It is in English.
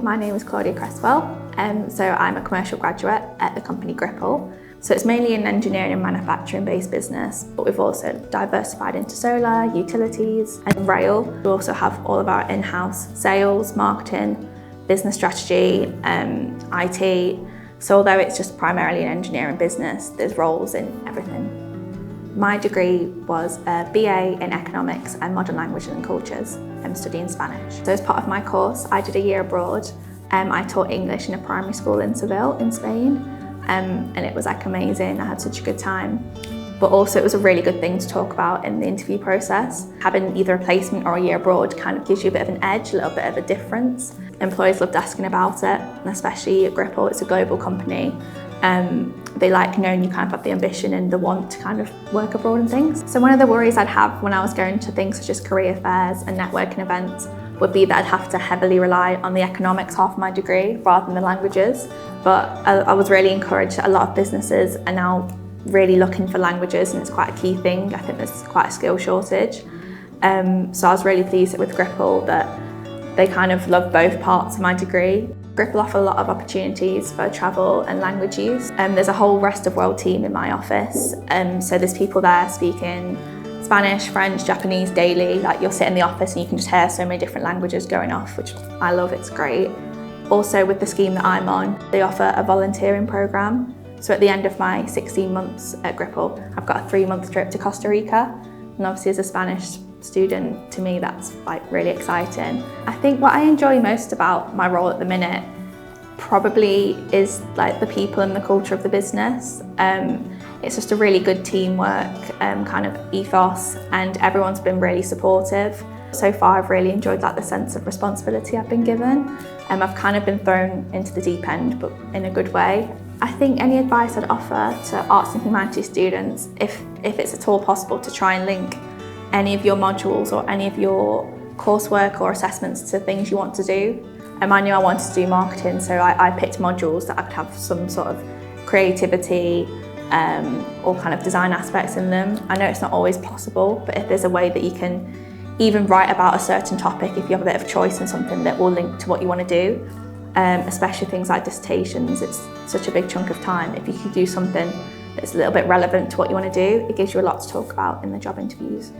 my name is Claudia. So I'm a commercial graduate at the company Gripple. So it's mainly an engineering and manufacturing based business, but we've also diversified into solar, utilities and rail. We also have all of our in-house sales, marketing, business strategy, IT. So although it's just primarily an engineering business, there's roles in everything. My degree was a BA in Economics and Modern Languages and Cultures. I'm studying Spanish. So as part of my course, I did a year abroad. I taught English in a primary school in Seville in Spain, and it was like amazing. I had such a good time. But also it was a really good thing to talk about in the interview process. Having either a placement or a year abroad kind of gives you a bit of an edge, a little bit of a difference. Employers loved asking about it, and especially at Gripple, it's a global company. They like knowing you kind of have the ambition and the want to kind of work abroad and things. So one of the worries I'd have when I was going to things such as career fairs and networking events would be that I'd have to heavily rely on the economics half of my degree rather than the languages. But I was really encouraged that a lot of businesses are now really looking for languages, and it's quite a key thing. I think there's quite a skill shortage. So I was really pleased with Gripple that they kind of love both parts of my degree. Gripple offer a lot of opportunities for travel and language use. There's a whole rest of world team in my office. So there's people there speaking Spanish, French, Japanese daily. Like you'll sit in the office and you can just hear so many different languages going off, which I love, it's great. Also with the scheme that I'm on, they offer a volunteering program. So at the end of my 16 months at Gripple, I've got a 3-month trip to Costa Rica. And obviously as a Spanish student, to me that's like really exciting. I think what I enjoy most about my role at the minute probably is like the people and the culture of the business. It's just a really good teamwork kind of ethos, and everyone's been really supportive. So far I've really enjoyed like the sense of responsibility I've been given. I've kind of been thrown into the deep end, but in a good way. I think any advice I'd offer to Arts and Humanities students, if it's at all possible, to try and link any of your modules or any of your coursework or assessments to things you want to do. I knew I wanted to do marketing, so I picked modules that I could have some sort of creativity or kind of design aspects in them. I know it's not always possible, but if there's a way that you can even write about a certain topic, if you have a bit of choice in something that will link to what you want to do, especially things like dissertations, it's such a big chunk of time. If you could do something that's a little bit relevant to what you want to do, it gives you a lot to talk about in the job interviews.